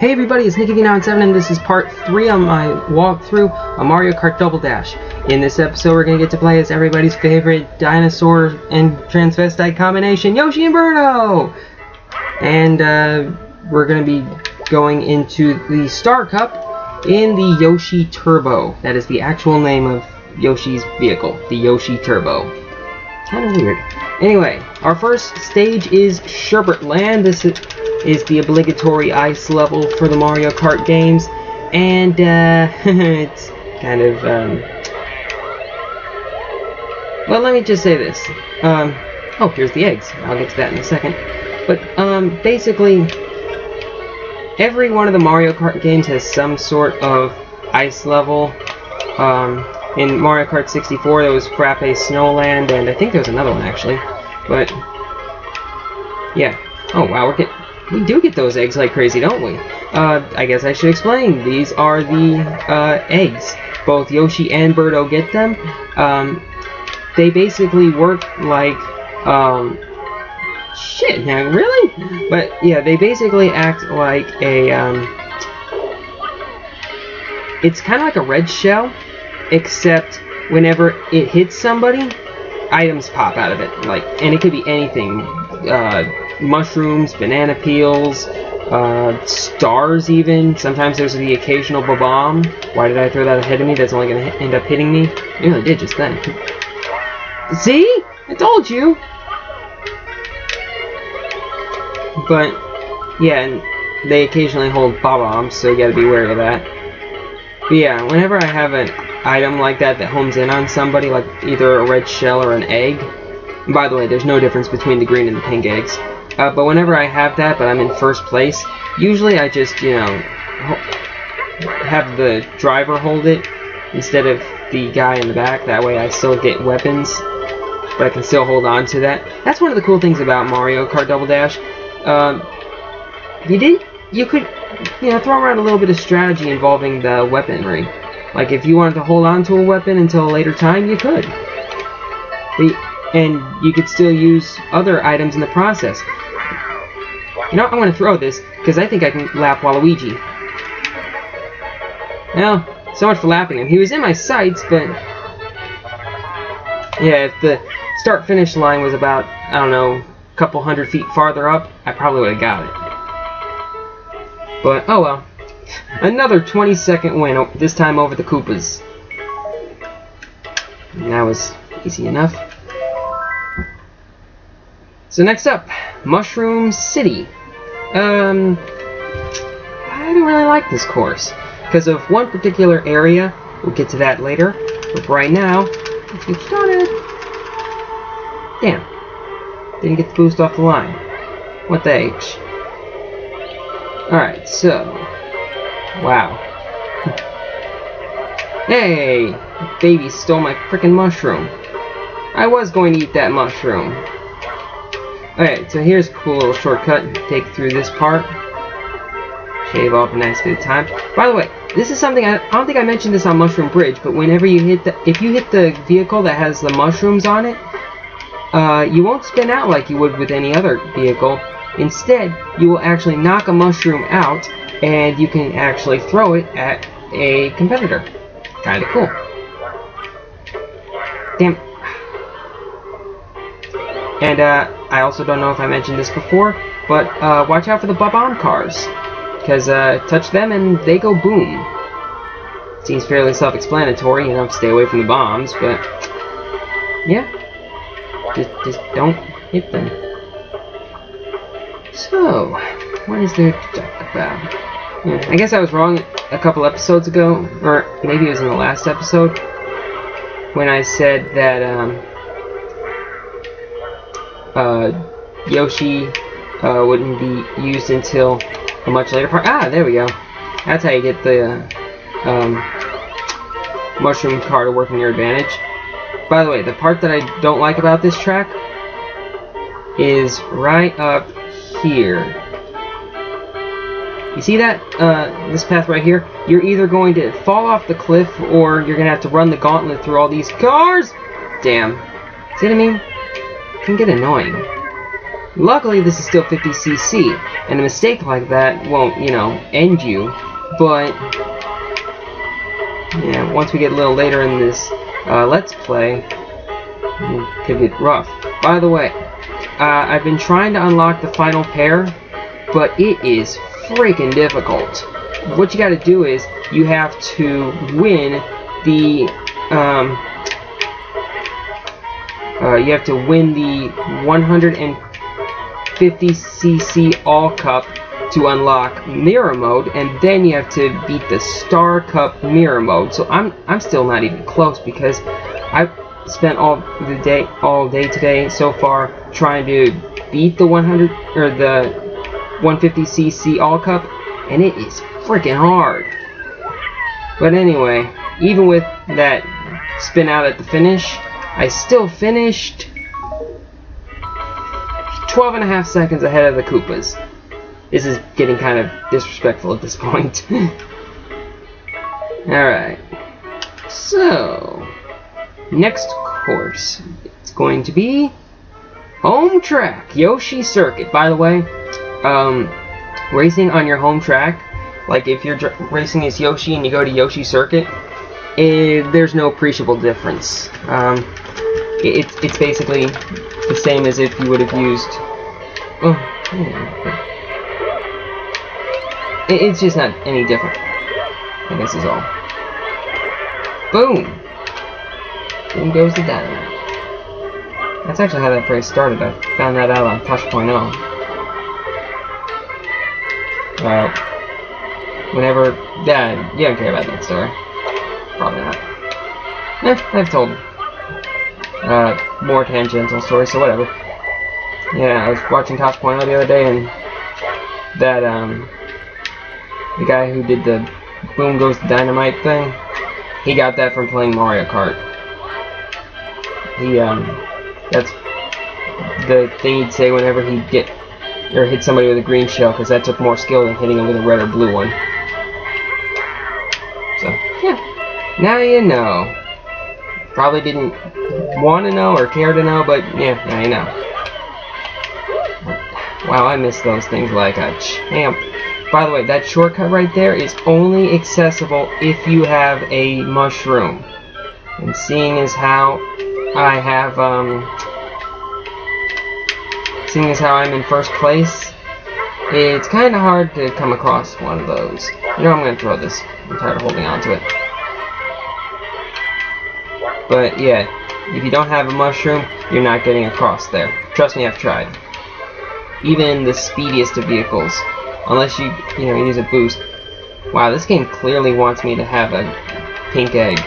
Hey everybody, it's Nicky997 and this is part 3 on my walkthrough of Mario Kart Double Dash. In this episode we're going to get to play as everybody's favorite dinosaur and transvestite combination, Yoshi and Birdo! And we're going to be going into the Star Cup in the Yoshi Turbo. That is the actual name of Yoshi's vehicle, the Yoshi Turbo. Kind of weird. Anyway, our first stage is Sherbet Land. This is the obligatory ice level for the Mario Kart games, and it's kind of well, let me just say this. Oh, here's the eggs. I'll get to that in a second. But basically, every one of the Mario Kart games has some sort of ice level. In Mario Kart 64, there was Frappe Snowland, and I think there was another one actually. But yeah. Oh wow, we do get those eggs like crazy, don't we? I guess I should explain. These are the eggs. Both Yoshi and Birdo get them. They basically work like shit, man, really? But yeah, they basically act like a it's kind of like a red shell, except whenever it hits somebody, items pop out of it. Like, and it could be anything. Mushrooms, banana peels, stars even. Sometimes there's the occasional bomb. Why did I throw that ahead of me? That's only going to end up hitting me. It really did just then. See? I told you! But, yeah, and they occasionally hold bombs, so you gotta be wary of that. But yeah, whenever I have an item like that that homes in on somebody, like either a red shell or an egg, and by the way, there's no difference between the green and the pink eggs. But whenever I have that, but I'm in first place, usually I just, you know, have the driver hold it instead of the guy in the back. That way I still get weapons, but I can still hold on to that. That's one of the cool things about Mario Kart Double Dash. You could, you know, throw around a little bit of strategy involving the weaponry. Like, if you wanted to hold on to a weapon until a later time, you could. And you could still use other items in the process. You know, I want to throw this, because I think I can lap Waluigi. Well, so much for lapping him. He was in my sights, but yeah, if the start-finish line was about, I don't know, a couple hundred feet farther up, I probably would have got it. But, oh well. Another 20-second win, this time over the Koopas. And that was easy enough. So next up, Mushroom City. I don't really like this course because of one particular area. We'll get to that later. But for right now, let's get started. Damn. Didn't get the boost off the line. What the H? Alright, so. Wow. Hey! Baby stole my frickin' mushroom. I was going to eat that mushroom. Alright, so here's a cool little shortcut. Take through this part. Shave off a nice bit of time. By the way, this is something I don't think I mentioned this on Mushroom Bridge, but whenever you hit if you hit the vehicle that has the mushrooms on it, you won't spin out like you would with any other vehicle. Instead, you will actually knock a mushroom out, and you can actually throw it at a competitor. Kinda cool. Damn. And I also don't know if I mentioned this before, but watch out for the bomb cars, because touch them and they go boom. Seems fairly self-explanatory, you know, stay away from the bombs, but yeah, just don't hit them. So, what is there to talk about? I guess I was wrong a couple episodes ago, or maybe it was in the last episode, when I said that Yoshi wouldn't be used until a much later part. Ah, there we go. That's how you get the mushroom car to work in your advantage. By the way, the part that I don't like about this track is right up here. You see that? This path right here? You're either going to fall off the cliff, or you're going to have to run the gauntlet through all these cars! Damn. See what I mean? It can get annoying. Luckily, this is still 50cc, and a mistake like that won't, you know, end you. But yeah, once we get a little later in this Let's Play, it could get rough. By the way, I've been trying to unlock the final pair, but it is freaking difficult. What you got to do is you have to win the 150cc all cup to unlock mirror mode, and then you have to beat the Star Cup mirror mode. So I'm still not even close, because I've spent all day today so far trying to beat the 150cc all cup, and it is freaking hard. But anyway, even with that spin out at the finish, I still finished 12.5 seconds ahead of the Koopas. This is getting kind of disrespectful at this point. Alright. So, next course, it's going to be home track, Yoshi Circuit. By the way, racing on your home track, like if you're racing as Yoshi and you go to Yoshi Circuit, there's no appreciable difference. It's basically the same as if you would have used... It's just not any different, I guess is all. Boom! Boom goes the dynamite. That's actually how that phrase started. I found that out on Touch.0. Whenever... Yeah, you don't care about that story. Probably not. I've told more tangential stories, so whatever. Yeah, I was watching Touch.0 the other day, and that, the guy who did the boom goes the dynamite thing, he got that from playing Mario Kart. That's the thing he'd say whenever he'd hit somebody with a green shell, because that took more skill than hitting him with a red or blue one. So, yeah. Now you know. Probably didn't want to know or care to know, but yeah, now you know. Wow, I miss those things like a champ. By the way, that shortcut right there is only accessible if you have a mushroom. And seeing as how I have, seeing as how I'm in first place, it's kind of hard to come across one of those. You know, I'm going to throw this. I'm tired of holding on to it. But yeah, if you don't have a mushroom, you're not getting across there. Trust me, I've tried. Even the speediest of vehicles, unless you use a boost. Wow, this game clearly wants me to have a pink egg.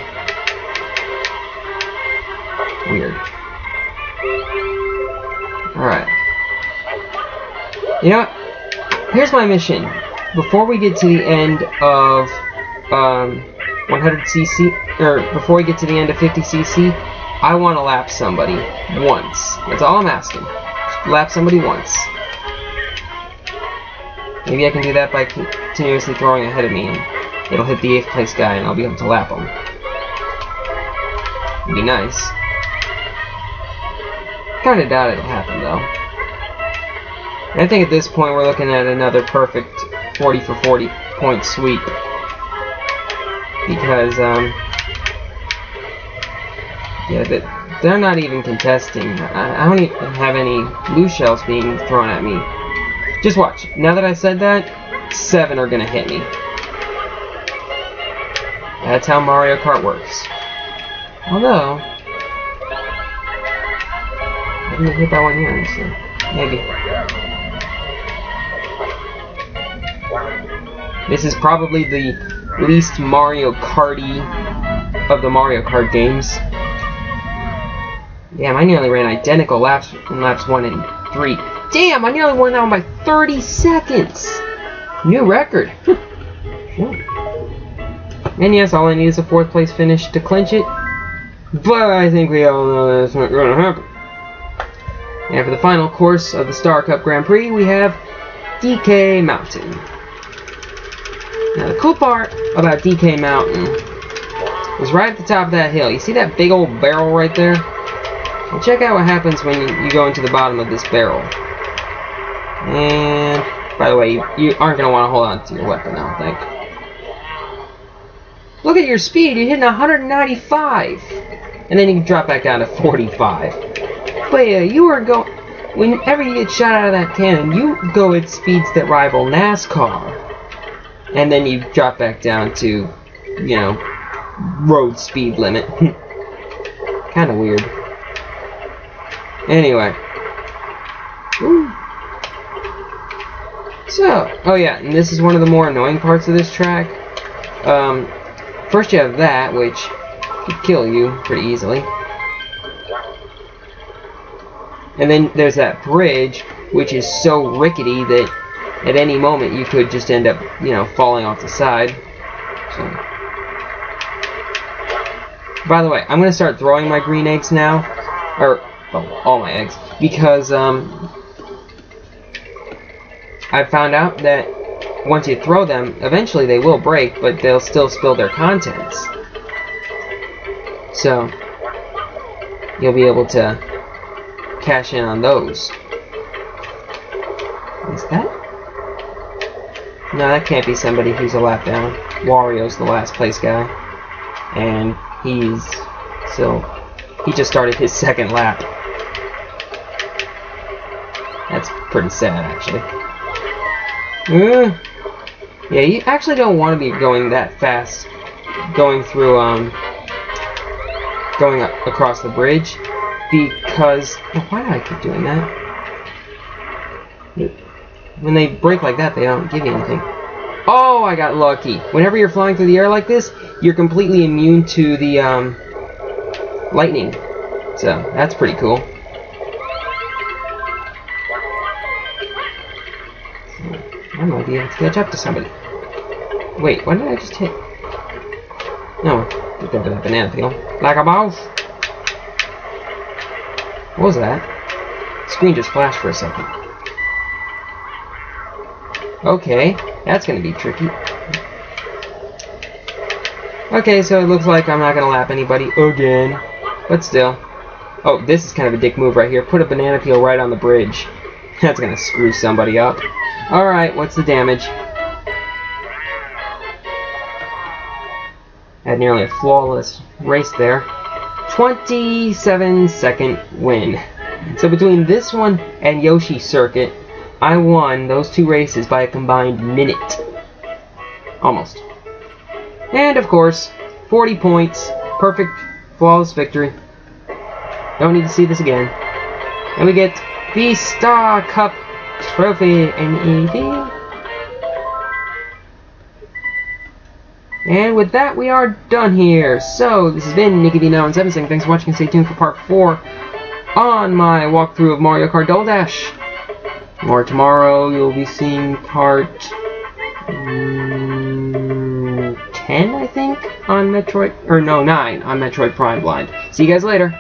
Weird. Alright. You know what? Here's my mission. Before we get to the end of 100cc, or before we get to the end of 50cc, I want to lap somebody once. That's all I'm asking. Just lap somebody once. Maybe I can do that by continuously throwing ahead of me, and it'll hit the 8th place guy, and I'll be able to lap him. It'd be nice. Kinda doubt it'll happen, though. And I think at this point we're looking at another perfect 40 for 40 point sweep. Because, yeah, they're not even contesting. I don't even have any blue shells being thrown at me. Just watch. Now that I said that, 7 are gonna hit me. That's how Mario Kart works. Although, I didn't get hit by one here, so maybe. This is probably the least Mario Karty of the Mario Kart games. Damn, I nearly ran identical laps in laps 1 and 3. Damn, I nearly won that one by 30 seconds! New record! And yes, all I need is a 4th place finish to clinch it. But I think we all know that's not going to happen. And for the final course of the Star Cup Grand Prix, we have DK Mountain. Now the cool part about DK Mountain is right at the top of that hill. You see that big old barrel right there? Well, check out what happens when you go into the bottom of this barrel. And, by the way, you aren't going to want to hold on to your weapon, I don't think. Look at your speed, you're hitting 195! And then you can drop back down to 45. But yeah, you are going... Whenever you get shot out of that cannon, you go at speeds that rival NASCAR. And then you drop back down to, you know, road speed limit. Kind of weird. Anyway. Woo. So, oh yeah, and this is one of the more annoying parts of this track. First you have that, which could kill you pretty easily. And then there's that bridge, which is so rickety that at any moment you could just end up, you know, falling off the side. So. By the way, I'm going to start throwing my green eggs now. Or, well, all my eggs. Because, I found out that once you throw them, eventually they will break, but they'll still spill their contents. So, you'll be able to cash in on those. Is that? No, that can't be somebody who's a lap down. Wario's the last place guy. And he just started his second lap. That's pretty sad, actually. Yeah, you actually don't want to be going that fast, going through, going across the bridge, because, why do I keep doing that? When they break like that, they don't give you anything. Oh, I got lucky. Whenever you're flying through the air like this, you're completely immune to the, lightning. So, that's pretty cool. I might be able to catch up to somebody. Wait, what did I just hit? No, get over that banana peel. Like a mouse! What was that? The screen just flashed for a second. Okay, that's gonna be tricky. Okay, so it looks like I'm not gonna lap anybody again. But still. Oh, this is kind of a dick move right here. Put a banana peel right on the bridge. That's gonna screw somebody up. Alright, what's the damage? Had nearly a flawless race there. 27-second win. So between this one and Yoshi Circuit, I won those two races by a combined minute. Almost. And of course, 40 points. Perfect, flawless victory. Don't need to see this again. And we get the Star Cup Trophy NED. And with that, we are done here. So, this has been NickyD917 saying thanks for watching and stay tuned for part 4 on my walkthrough of Mario Kart Double Dash. Or tomorrow, you'll be seeing part 10, I think, on Metroid, or no, 9 on Metroid Prime Blind. See you guys later.